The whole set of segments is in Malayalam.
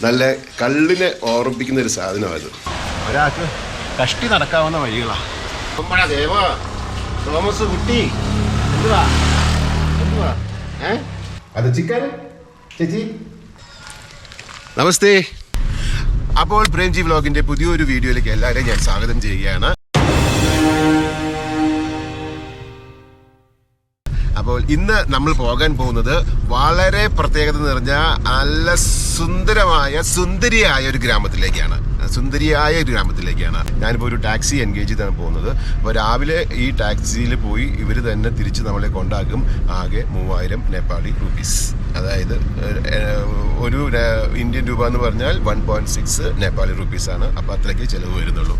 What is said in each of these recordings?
നല്ല കള്ളിനെ ഓർമ്മിപ്പിക്കുന്ന ഒരു സാധനമാണ്. ഒരാൾക്ക് കഷ്ടി നടക്കാവുന്ന വഴികളാണ്. തോമസ് കുട്ടി എന്തുവാ എന്തുവാ അത് ചിക്കൻ ചേച്ചി. നമസ്തേ. അപ്പോൾ പ്രേംജി വ്ലോഗിന്റെ പുതിയൊരു വീഡിയോയിലേക്ക് എല്ലാവരെയും ഞാൻ സ്വാഗതം ചെയ്യുകയാണ്. അപ്പോൾ ഇന്ന് നമ്മൾ പോകാൻ പോകുന്നത് വളരെ പ്രത്യേകത നിറഞ്ഞ നല്ല സുന്ദരിയായ ഒരു ഗ്രാമത്തിലേക്കാണ്. ഞാനിപ്പോൾ ഒരു ടാക്സി എൻഗേജ് ചെയ്താണ് പോകുന്നത്. അപ്പോൾ രാവിലെ ഈ ടാക്സിയിൽ പോയി ഇവർ തന്നെ തിരിച്ച് നമ്മളെ കൊണ്ടാക്കും. ആകെ 3000 നേപ്പാളി റുപ്പീസ്, അതായത് ഒരു ഇന്ത്യൻ രൂപ എന്ന് പറഞ്ഞാൽ 1.6 നേപ്പാളി റുപ്പീസാണ്. അപ്പോൾ അത്രയ്ക്ക് ചിലവ് വരുന്നുള്ളൂ.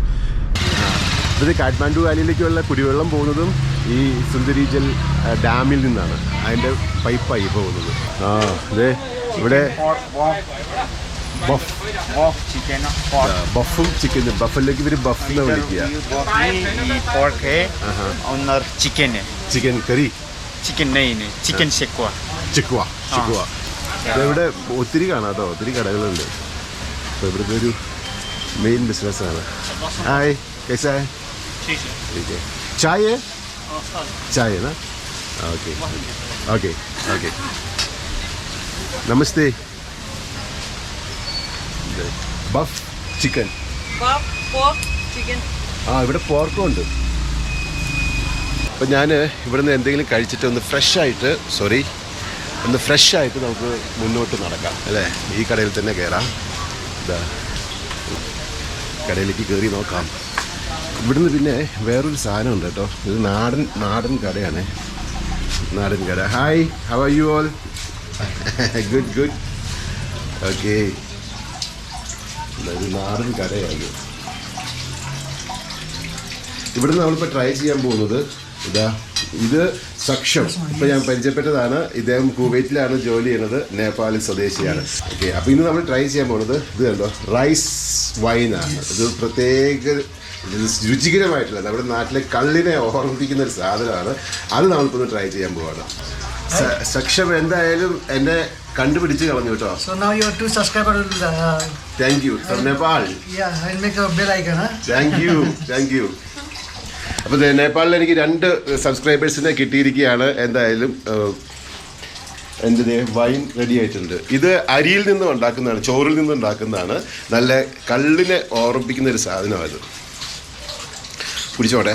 ഇത് കാഠ്മാണ്ഡു വാലിയിലേക്കുള്ള കുടിവെള്ളം പോകുന്നതും ഈ സുന്ദരി ജൽ ഡാമിൽ നിന്നാണ്. അതിൻ്റെ പൈപ്പായി പോകുന്നത്. അതെ, ഇവിടെ ബഫും ചിക്കനും. ബഫിലേക്ക് ഇവർ ബഫ് എന്ന് വിളിക്കുക. ചിക്കൻ കറി, ചിക്വ. ഇവിടെ ഒത്തിരി കാണാം കേട്ടോ, ഒത്തിരി കടകളുണ്ട്. അപ്പോൾ ഇവിടുത്തെ ഒരു മെയിൻ ബിസിനസ്സാണ്. ഹായ്, कैसा है? ठीक है. चाय है? चाय है ना? Okay okay okay. नमस्ते. Buff chicken. ഇവിടെ പോർക്കും ഉണ്ട്. അപ്പം ഞാൻ ഇവിടെ നിന്ന് എന്തെങ്കിലും കഴിച്ചിട്ട് ഒന്ന് ഫ്രഷായിട്ട് നമുക്ക് മുന്നോട്ട് നടക്കാം അല്ലേ? ഈ കടയിൽ തന്നെ കയറാം. ഇതാ കടയിലേക്ക് കയറി നോക്കാം. ഇവിടുന്ന് പിന്നെ വേറൊരു സാധനം ഉണ്ട് കേട്ടോ. ഇത് നാടൻ കടയാണ്. നാടൻ കട. Hi, how are you all? Good. Okay, ഒരു നാടൻ കടയാണ്. ഇവിടുന്ന് നമ്മളിപ്പോൾ ട്രൈ ചെയ്യാൻ പോകുന്നത് ഇത് സക്ഷം. ഇപ്പം ഞാൻ പരിചയപ്പെട്ടതാണ്. ഇദ്ദേഹം കുവൈറ്റിലാണ് ജോലി ചെയ്യുന്നത്. നേപ്പാളിൽ സ്വദേശിയാണ്. ഓക്കെ, അപ്പോൾ ഇന്ന് നമ്മൾ ട്രൈ ചെയ്യാൻ പോകുന്നത് ഇത് കണ്ടോ, റൈസ് വൈനാണ്. ഇത് പ്രത്യേക രുചികരമായിട്ടുള്ള നമ്മുടെ നാട്ടിലെ കള്ളിനെ ഓർമ്മിപ്പിക്കുന്ന ഒരു സാധനമാണ്. അത് നമ്മളിപ്പോൾ ഒന്ന് ട്രൈ ചെയ്യാൻ പോവാണ്. സക്ഷം എന്തായാലും എന്നെ കണ്ടുപിടിച്ച് കളഞ്ഞു കേട്ടോ. So now your 2 subscribers will thank you from Nepal. Yeah, I'll make a bell icon. Thank you. അപ്പോൾ നേപ്പാളിൽ എനിക്ക് 2 സബ്സ്ക്രൈബേഴ്സിനെ കിട്ടിയിരിക്കുകയാണ്. എന്തായാലും എൻ്റെ വൈൻ റെഡി ആയിട്ടുണ്ട്. ഇത് അരിയിൽ നിന്നും ഉണ്ടാക്കുന്നതാണ്, ചോറിൽ നിന്നും ഉണ്ടാക്കുന്നതാണ്. നല്ല കള്ളിനെ ഓർമ്മിപ്പിക്കുന്ന ഒരു സാധനമാണ്. കുടിച്ചോട്ടെ.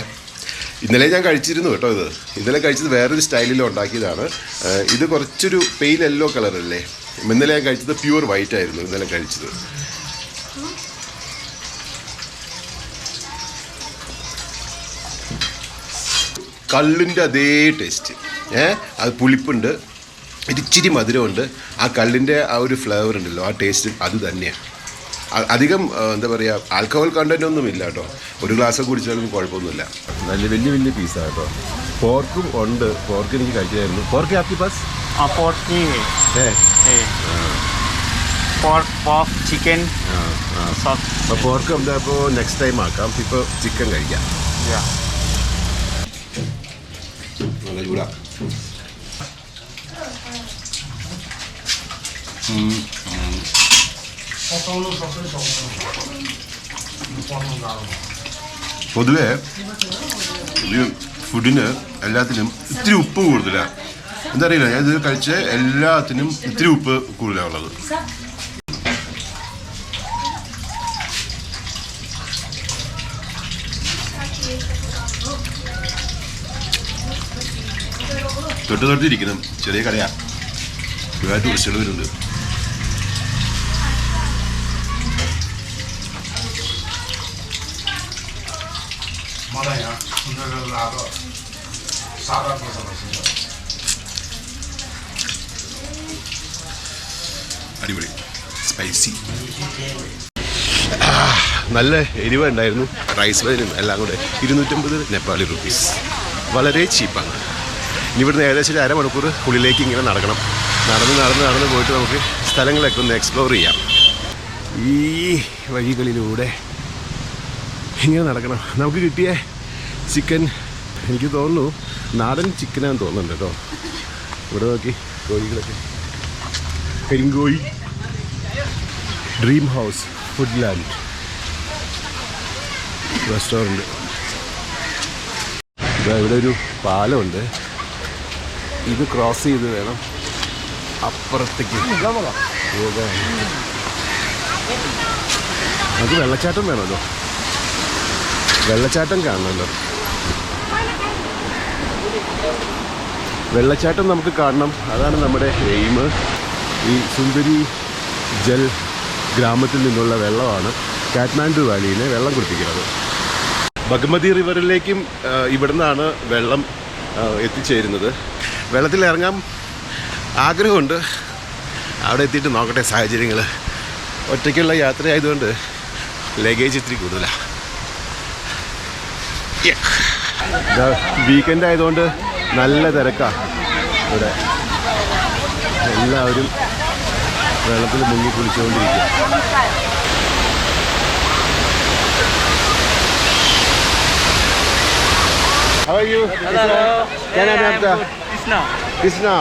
ഇന്നലെ ഞാൻ കഴിച്ചിരുന്നു കേട്ടോ. ഇന്നലെ കഴിച്ചത് വേറൊരു സ്റ്റൈലിൽ ഉണ്ടാക്കിയതാണ്. ഇത് കുറച്ചൊരു പെയിൽ യെല്ലോ കളറല്ലേ. ഇന്നലെ ഞാൻ കഴിച്ചത് പ്യൂർ വൈറ്റ് ആയിരുന്നു ഇന്നലെ കഴിച്ചത്. കള്ളിൻ്റെ അതേ ടേസ്റ്റ്. അത് പുളിപ്പുണ്ട്, ഇച്ചിരി മധുരമുണ്ട്. ആ കള്ളിൻ്റെ ആ ഒരു ഫ്ലേവർ ഉണ്ടല്ലോ, ആ ടേസ്റ്റ് അത് തന്നെയാണ്. അധികം എന്താ പറയുക, ആൽക്കഹോൾ കണ്ടന്റ് ഒന്നും ഇല്ല കേട്ടോ. ഒരു ഗ്ലാസ് കുടിച്ചാലും കുഴപ്പമൊന്നുമില്ല. നല്ല വലിയ പീസാണ് കേട്ടോ. പോർക്കും ഉണ്ട്. പോർക്ക് എനിക്ക് കഴിച്ചായിരുന്നു. പോർക്ക് ആക്കി പാസ് ചിക്കൻ. അപ്പോൾ പോർക്ക് എന്താ, ഇപ്പോൾ നെക്സ്റ്റ് ടൈം ആക്കാം. ഇപ്പോൾ ചിക്കൻ കഴിക്കാം. നല്ല ചൂടാ. പൊതുവേ ഈ ഫുഡിന് എല്ലാത്തിനും ഇത്തിരി ഉപ്പ് കൂടുതലാണ്. എന്താ അറിയില്ല, ഞാൻ ഇത് കഴിച്ച എല്ലാത്തിനും ഇത്തിരി ഉപ്പ് കൂടുതലാണ് ഉള്ളത്. തൊട്ടിരിക്കണം. ചെറിയ കടയാണ്. ഒരുപാട് ടൂറിസ്റ്റുകൾ വരുന്നുണ്ട്. അടിപൊളി സ്പൈസി. നല്ല എരിവ് ഉണ്ടായിരുന്നു. റൈസ് വൈനും എല്ലാം കൂടെ 250 നേപ്പാളി റുപ്പീസ്. വളരെ ചീപ്പാണ്. ഇനി ഇവിടുന്ന് ഏകദേശം 1/2 മണിക്കൂർ ഉള്ളിലേക്ക് ഇങ്ങനെ നടക്കണം. നടന്ന് പോയിട്ട് നമുക്ക് സ്ഥലങ്ങളൊക്കെ ഒന്ന് എക്സ്പ്ലോർ ചെയ്യാം. ഈ വഴികളിലൂടെ ഇങ്ങനെ നടക്കണം. നമുക്ക് കിട്ടിയ ചിക്കൻ എനിക്ക് തോന്നുന്നു നാടൻ ചിക്കനാന്ന് തോന്നുന്നുണ്ട് കേട്ടോ. ഇവിടെ നോക്കി കോഴികളൊക്കെ, കരിങ്കോഴി. Dream house Foodland restaurant. ഇവിടെ ഒരു പാലമുണ്ട്. ഇത് ക്രോസ് ചെയ്ത് വേണം അപ്പുറത്തേക്ക് പോകാൻ. നമുക്ക് വെള്ളച്ചാട്ടം വേണമല്ലോ, വെള്ളച്ചാട്ടം കാണണമല്ലോ. വെള്ളച്ചാട്ടം നമുക്ക് കാണണം, അതാണ് നമ്മുടെ എയിം. ഈ സുന്ദരി ജൽ ഗ്രാമത്തിൽ നിന്നുള്ള വെള്ളമാണ് കാഠ്മാണ്ഡു വാലിയിലെ വെള്ളം കുടിപ്പിക്കുന്നത്. ബഗ്മതി റിവറിലേക്കും ഇവിടുന്നാണ് വെള്ളം എത്തിച്ചേരുന്നത്. വെള്ളത്തിൽ ഇറങ്ങാൻ ആഗ്രഹമുണ്ട്, അവിടെ എത്തിയിട്ട് നോക്കട്ടെ സാഹചര്യങ്ങൾ. ഒറ്റയ്ക്കുള്ള യാത്രയായതുകൊണ്ട് ലഗേജ് ഇത്തിരി കൂടുതലാണ്. വീക്കെൻഡ് ആയതുകൊണ്ട് നല്ല തിരക്കാണ് ഇവിടെ. എല്ലാവരും വെള്ളത്തിൽ മുങ്ങി കുളിച്ചുകൊണ്ടിരിക്കുക. How are you? Hello. क्या नाम है आपका? कृष्णा. कृष्णा.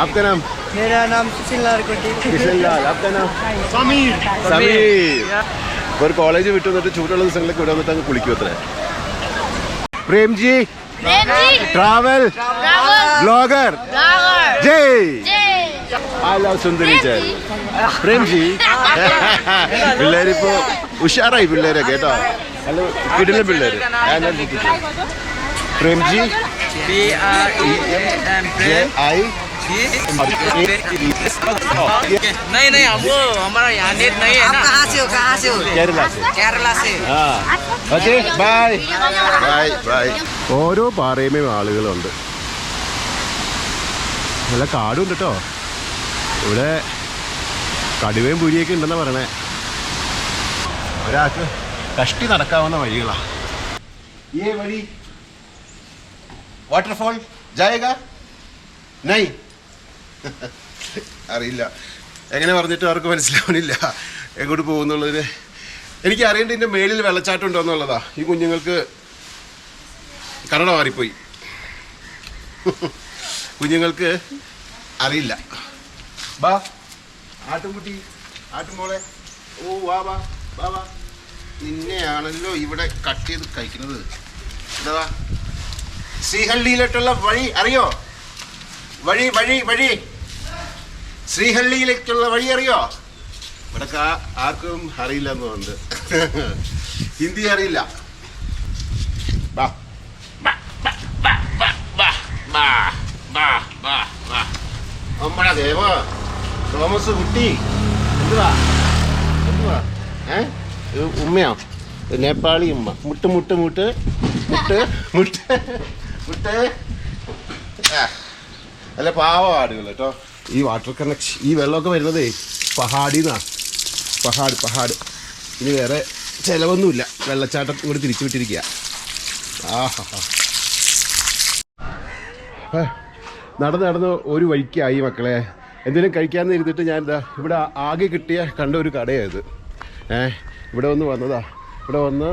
आपका नाम? मेरा नाम सुशील लाल कोटी. किशन लाल. आपका नाम? समीर. സമീർ. ഒരു കോളേജ് വിട്ടു വന്നിട്ട് ചൂടുള്ള ദിവസങ്ങളിലൊക്കെ ഇവിടെ വന്നിട്ട് അങ്ങ് കുളിക്കും അത്രേ. പ്രേംജി ട്രാവൽ ബ്ലോഗർ ജയ്. I love സുന്ദരി ജയ്. പ്രേംജി. പിള്ളേരിപ്പോ ഉഷാറായി പിള്ളേരെ കേട്ടോ. അല്ല കിടിലൻ പിള്ളേര്. പ്രേംജി PREMJI. नहीं हमको हमारा यहाँ नेट नहीं है ना. कहाँ से हो? केरला से. Okay bye bye bye. ഓരോ പാറയുമേയും ആളുകളുണ്ട്. നല്ല കാടുണ്ട് കേട്ടോ ഇവിടെ. കടുവയും പുലിയൊക്കെ ഉണ്ടെന്നാ പറയണേ. ഒരാൾക്ക് കഷ്ടി നടക്കാവുന്ന വഴികളാണ് ഈ വഴി. വാട്ടർഫോൾ ജായക നൈ അറിയില്ല, എങ്ങനെ പറഞ്ഞിട്ട് അവർക്ക് മനസ്സിലാവണില്ല എങ്ങോട്ട് പോകുന്നുള്ളതിന്. എനിക്ക് അറിയേണ്ട ഇതിൻ്റെ മേളിൽ വെള്ളച്ചാട്ടം ഉണ്ടോ എന്നുള്ളതാ. ഈ കുഞ്ഞുങ്ങൾക്ക് കന്നഡ മാറിപ്പോയി. കുഞ്ഞുങ്ങൾക്ക് അറിയില്ല. ബാ ആട്ടുംകുട്ടി, ആട്ടുംപോളെ, ഓ വാ വാ വാ വാ. നിന്നെയാണല്ലോ ഇവിടെ കട്ട് ചെയ്ത് കഴിക്കുന്നത്. എന്താ ശ്രീഹള്ളിയിലോട്ടുള്ള വഴി അറിയോ? വഴി വഴി വഴി ശ്രീഹള്ളിയിലേക്കുള്ള വഴി അറിയോ? ഇവിടെ ആർക്കും അറിയില്ല എന്ന് തോന്നുന്നുണ്ട്. ഹിന്ദി അറിയില്ല. ബാ നമ്മുടെ ദേവ തോമസ് കുട്ടി. എന്തുവാ എന്തുവാ ഉമ്മയോ? നേപ്പാളി ഉമ്മ. മുട്ട് മുട്ട് മുട്ട് മുട്ട് മുട്ട് മുട്ട്. അല്ല പാവ ആടുകൾ കേട്ടോ. ഈ വാട്ടർ കണക്ഷൻ, ഈ വെള്ളമൊക്കെ വരുന്നതേ പഹാഡിന്നാണ്. പഹാഡ്. ഇനി വേറെ ചിലവൊന്നുമില്ല. വെള്ളച്ചാട്ടം കൂടി തിരിച്ചു വിട്ടിരിക്കുക. നടന്ന് ഒരു വഴിക്കായി മക്കളെ. എന്തെങ്കിലും കഴിക്കാമെന്ന് ഇരുന്നിട്ട് ഞാൻ എന്താ ഇവിടെ ആകെ കണ്ട ഒരു കടയായത്. ഇവിടെ വന്നതാ. ഇവിടെ വന്ന്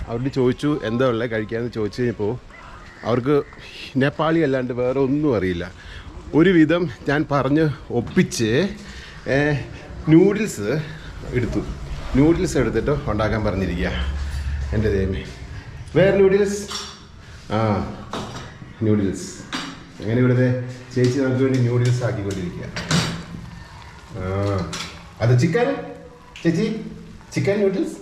അവരോട് ചോദിച്ചു എന്താ ഉള്ളത് കഴിക്കാമെന്ന് ചോദിച്ചു കഴിഞ്ഞപ്പോൾ അവർക്ക് നേപ്പാളി അല്ലാണ്ട് വേറെ ഒന്നും അറിയില്ല. ഒരുവിധം ഞാൻ പറഞ്ഞ് ഒപ്പിച്ച് നൂഡിൽസ് എടുത്തിട്ട് ഉണ്ടാക്കാൻ പറഞ്ഞിരിക്കുക. എൻ്റെ ദൈവമേ, വേറെ നൂഡിൽസ്. നൂഡിൽസ് അങ്ങനെ ഇവിടുത്തെ ചേച്ചി നമുക്ക് വേണ്ടി നൂഡിൽസ് ആക്കിക്കൊണ്ടിരിക്കുക. അത് ചിക്കൻ ചേച്ചി, ചിക്കൻ നൂഡിൽസ്.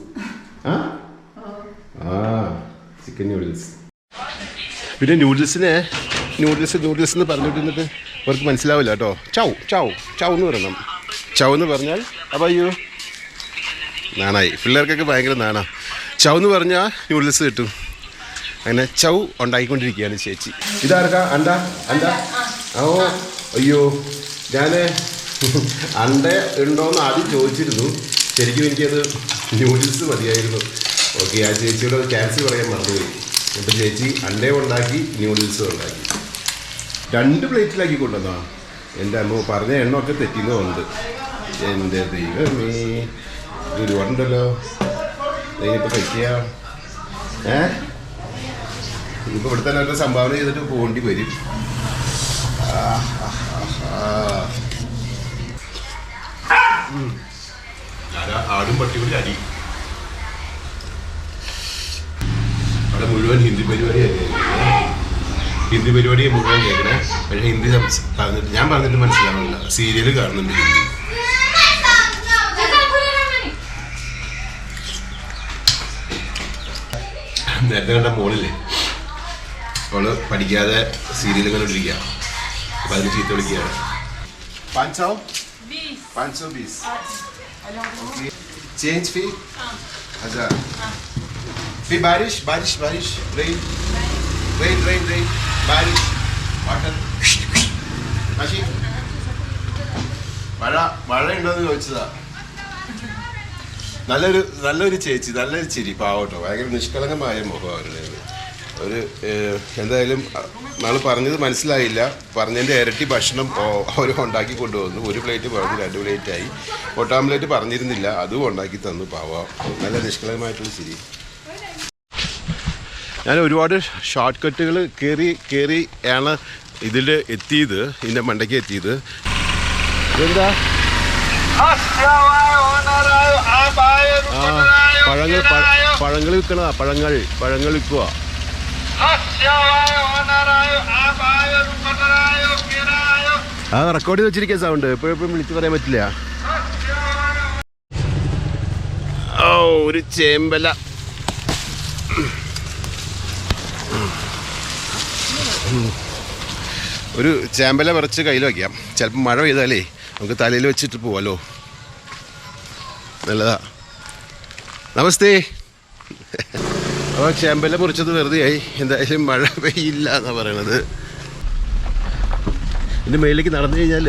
Chicken noodles. പിന്നെ നൂഡിൽസ് എന്ന് പറഞ്ഞിട്ട് അവർക്ക് മനസ്സിലാവില്ല കേട്ടോ. ചൗ എന്ന് പറയണം. ചൗ എന്ന് പറഞ്ഞാൽ അപ്പോൾ അയ്യോ നാണായി. പിള്ളേർക്കൊക്കെ ഭയങ്കര നാണാ. ചൗ എന്ന് പറഞ്ഞാൽ നൂഡിൽസ് കിട്ടും. അങ്ങനെ ചൗ ഉണ്ടാക്കിക്കൊണ്ടിരിക്കുകയാണ് ചേച്ചി. ഇതാർക്കാ അണ്ട? ഓ അയ്യോ, ഞാൻ അണ്ട ഉണ്ടോയെന്ന് ആദ്യം ചോദിച്ചിരുന്നു. ശരിക്കും എനിക്കത് നൂഡിൽസ് മതിയായിരുന്നു. ഓക്കെ, ആ ചേച്ചിയോട് ക്യാൻസൽ പറയാൻ മറന്നുപോയി. ഇപ്പം ചേച്ചി അണ്ടയും ഉണ്ടാക്കി നൂഡിൽസും ഉണ്ടാക്കി. 2 പ്ലേറ്റിലാക്കി കൊണ്ടുവന്നാ. എൻ്റെ അമ്മ പറഞ്ഞ എണ്ണമൊക്കെ തെറ്റിയുന്നുണ്ട്. എൻ്റെ ദൈവമേ, ഒരുപാടുണ്ടല്ലോ. ഇതിപ്പോൾ കഴിക്കുക. ഇതിപ്പോൾ ഇവിടെ തന്നെ ഒരു സംഭാവന ചെയ്തിട്ട് പോകേണ്ടി വരും. ആടും പട്ടിയുടെ അടി. അവിടെ മുഴുവൻ ഹിന്ദി പരിപാടിയായിരുന്നു. ഹിന്ദി പരിപാടിയെ മുഴുവൻ കേൾക്കണേ. പക്ഷേ ഹിന്ദി പറഞ്ഞിട്ട് ഞാൻ പറഞ്ഞിട്ട് മനസ്സിലാവുന്നില്ല. സീരിയൽ കാണുന്നുണ്ട് ഹിന്ദി. നേരത്തെ കണ്ട മോളില്ലേ, അവള് പഠിക്കാതെ സീരിയൽ കണ്ടോണ്ടിരിക്കുക. അപ്പൊ അതിന് ചീത്ത വിളിക്കുകയാണ്. 520. Change fee? 1000. Fee barish. Rain. Barish. Water. Mashi. മഴ ഉണ്ടോന്ന് ചോദിച്ചതാ. നല്ലൊരു ചേച്ചി, നല്ലൊരു ചിരി, പാവട്ടോ. ഭയങ്കര നിഷ്കളങ്കമായ മുഖം അവരുടേത്. ഒരു എന്തായാലും നമ്മൾ പറഞ്ഞത് മനസ്സിലായില്ല. പറഞ്ഞതിൻ്റെ ഇരട്ടി ഭക്ഷണം അവർ ഉണ്ടാക്കി കൊണ്ടുവന്നു. 1 പ്ലേറ്റ് പറഞ്ഞു, 2 പ്ലേറ്റായി. ഓട്ടാംപ്ലേറ്റ് പറഞ്ഞിരുന്നില്ല, അതും ഉണ്ടാക്കി തന്നു. പാവം, നല്ല നിഷ്കളങ്കമായിട്ടുള്ള ചിരി. ഞാൻ ഒരുപാട് ഷോർട്ട് കട്ടുകൾ കയറി ആണ് ഇതിൽ എത്തിയത്, ഇതിൻ്റെ മണ്ടയ്ക്ക് എത്തിയത്. ഇതെന്താ പഴങ്ങൾ വിൽക്കണതാ. പഴങ്ങൾ വിൽക്കുക. ആ റെക്കോർഡ് ചെയ്ത് വെച്ചിരിക്കുക സൗണ്ട്. എപ്പോഴും വിളിച്ച് പറയാൻ പറ്റില്ല. ഓ, ഒരു ചേമ്പല. ഒരു ചേമ്പല പറിച്ച് കയ്യിൽ വയ്ക്കാം. ചിലപ്പോൾ മഴ പെയ്താലേ നമുക്ക് തലയിൽ വെച്ചിട്ട് പോവാലോ. നല്ലതാ. നമസ്തേ. അപ്പോൾ ചേമ്പല മുറിച്ചത് വെറുതെയായി. എന്തായാലും മഴ പെയ്യില്ല എന്നാണ് പറയണത്. ഇതിൻ്റെ മേലേക്ക് നടന്നു കഴിഞ്ഞാൽ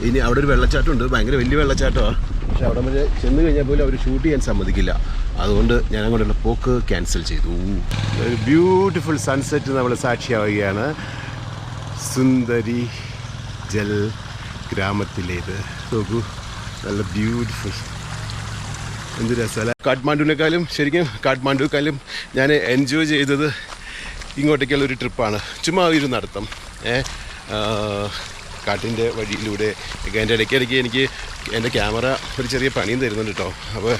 ഇനി അവിടെ ഒരു വെള്ളച്ചാട്ടമുണ്ട്. ഭയങ്കര വലിയ വെള്ളച്ചാട്ടമാണ്. പക്ഷെ അവിടെ വരെ ചെന്ന് കഴിഞ്ഞാൽ പോലും അവർ ഷൂട്ട് ചെയ്യാൻ സമ്മതിക്കില്ല. അതുകൊണ്ട് ഞാൻ അങ്ങോട്ടുള്ള പോക്ക് ക്യാൻസൽ ചെയ്തു. ഒരു ബ്യൂട്ടിഫുൾ സൺസെറ്റ് നമ്മൾ സാക്ഷിയാവുകയാണ്. സുന്ദരി ജൽ ഗ്രാമത്തിലേത് നോക്കൂ. നല്ല ബ്യൂട്ടിഫുൾ. എന്ത് രസമല്ല. കാഠ്മാണ്ഡുവിനേക്കാളും ശരിക്കും കാഠ്മാണ്ഡുവിനേക്കാളും ഞാൻ എൻജോയ് ചെയ്തത് ഇങ്ങോട്ടേക്കുള്ള ഒരു ട്രിപ്പാണ്. ചുമ്മാ ഒരു നടത്തം. കാട്ടിൻ്റെ വഴിയിലൂടെ ഒക്കെ. എൻ്റെ ഇടയ്ക്കിടയ്ക്ക് എനിക്ക് എൻ്റെ ക്യാമറ ഒരു ചെറിയ പണിയും തരുന്നുണ്ട് കേട്ടോ. അപ്പോൾ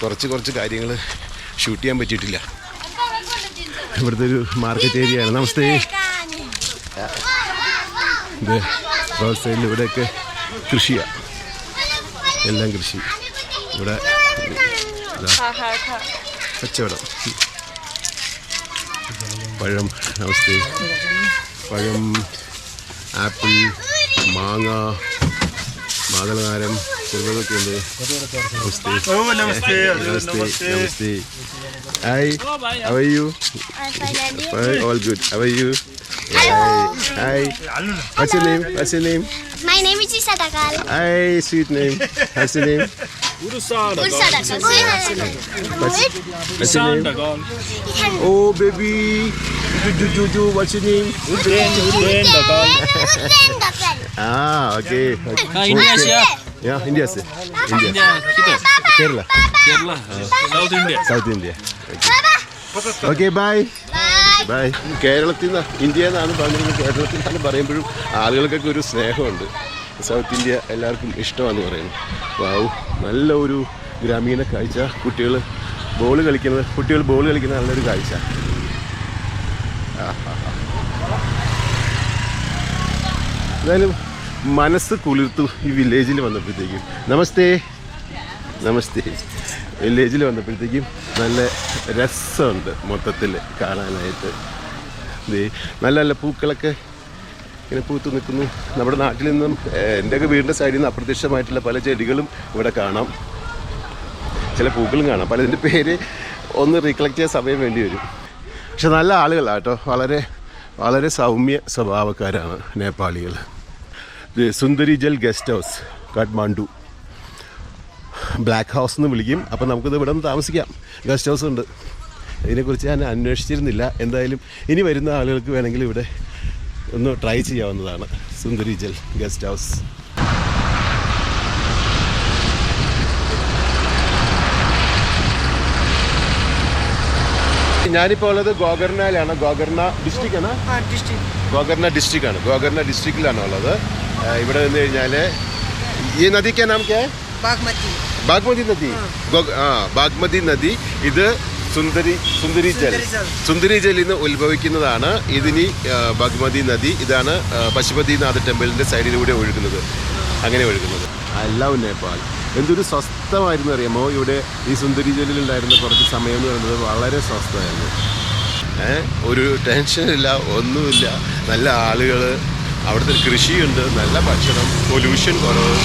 കുറച്ച് കാര്യങ്ങൾ ഷൂട്ട് ചെയ്യാൻ പറ്റിയിട്ടില്ല. ഇവിടുത്തെ ഒരു മാർക്കറ്റ് ഏരിയയാണ്. നമസ്തേ. ഇത് റോഡ് സൈഡിൽ ഇവിടെയൊക്കെ കൃഷിയാണ്, എല്ലാം കൃഷി. ഇവിടെ കച്ചവടം. പഴം. നമസ്തേ. പഴം, ആപ്പിൾ, മാങ്ങ, മാതളനാരം, ചെറുതൊക്കെ ഉണ്ട്. നമസ്തേ. Hi, how are you? All good. How are you? Hi. What's your name? My name is Isadakal. Hi, sweet name. What's your name? Ursadakal. What's your name? Oh, baby. Ju. What's your name? Ursadakal. Okay. India sih. Yeah, India. Kita. Kerala. South India. Okay, bye. Bye. കേരളത്തിൽ നിന്ന്, ഇന്ത്യ എന്നാണ് പറഞ്ഞിരുന്നത്. കേരളത്തിൽ നിന്നാണ് പറയുമ്പോഴും ആളുകൾക്കൊക്കെ ഒരു സ്നേഹമുണ്ട്. സൗത്ത് ഇന്ത്യ എല്ലാവർക്കും ഇഷ്ടമാണെന്ന് പറയുന്നു. വാവ്, നല്ല ഒരു ഗ്രാമീണ കാഴ്ച. കുട്ടികൾ ബോൾ കളിക്കുന്ന നല്ലൊരു കാഴ്ച. എന്തായാലും മനസ്സ് കുളിർത്തു ഈ വില്ലേജിൽ വന്നപ്പോഴത്തേക്കും. നമസ്തേ. വില്ലേജിൽ വന്നപ്പോഴത്തേക്കും നല്ല രസമുണ്ട് മൊത്തത്തിൽ കാണാനായിട്ട്. നല്ല നല്ല പൂക്കളൊക്കെ ഇങ്ങനെ പൂത്തു നിൽക്കുന്നു. നമ്മുടെ നാട്ടിൽ നിന്നും എൻ്റെയൊക്കെ വീടിൻ്റെ സൈഡിൽ നിന്ന് അപ്രത്യക്ഷമായിട്ടുള്ള പല ചെടികളും ഇവിടെ കാണാം. ചില പൂക്കളും കാണാം. പലതിൻ്റെ പേര് ഒന്ന് റീകളക്ട് ചെയ്യാൻ സമയം വേണ്ടി വരും. പക്ഷെ നല്ല ആളുകളാണ് കേട്ടോ. വളരെ സൗമ്യ സ്വഭാവക്കാരാണ് നേപ്പാളികൾ. Sundari Jal guest house, Kathmandu. Black house എന്ന് വിളിക്കും. അപ്പം നമുക്കിത് ഇവിടെ നിന്ന് താമസിക്കാം. ഗസ്റ്റ് ഹൗസ് ഉണ്ട്. ഇതിനെക്കുറിച്ച് ഞാൻ അന്വേഷിച്ചിരുന്നില്ല. എന്തായാലും ഇനി വരുന്ന ആളുകൾക്ക് വേണമെങ്കിൽ ഇവിടെ ഒന്ന് ട്രൈ ചെയ്യാവുന്നതാണ്. സുന്ദരി ജൽ ഗസ്റ്റ് ഹൗസ്. ഞാനിപ്പോൾ ഉള്ളത് ഗോകർണയിലാണ്. ഗോകർണ ഡിസ്ട്രിക്റ്റാണ്. ഗോകർണ ഡിസ്ട്രിക്റ്റിലാണ് ഉള്ളത്. ഇവിടെ നിന്ന് കഴിഞ്ഞാൽ ഈ നദിക്ക് നാം കേ ബാഗ്മതി നദി ബാഗ്മതി നദി ഇത് സുന്ദരി ജലിൽ നിന്ന് ഉത്ഭവിക്കുന്നതാണ്. ഇതിനി ബാഗ്മതി നദി ഇതാണ് പശുപതിനാഥ് ടെമ്പിളിൻ്റെ സൈഡിലൂടെ ഒഴുകുന്നത്. അങ്ങനെ ഒഴുകുന്നത്. I love Nepal. എന്തൊരു സ്വസ്ഥമായിരുന്നു അറിയാമോ ഇവിടെ ഈ സുന്ദരി ജലിലുണ്ടായിരുന്ന കുറച്ച് സമയം എന്ന് പറയുന്നത് വളരെ സ്വസ്ഥമായിരുന്നു. ഒരു ടെൻഷനില്ല, ഒന്നുമില്ല. നല്ല ആളുകൾ, അവിടുത്തെ കൃഷിയുണ്ട്, നല്ല ഭക്ഷണം, പൊല്യൂഷൻ കുറവ്.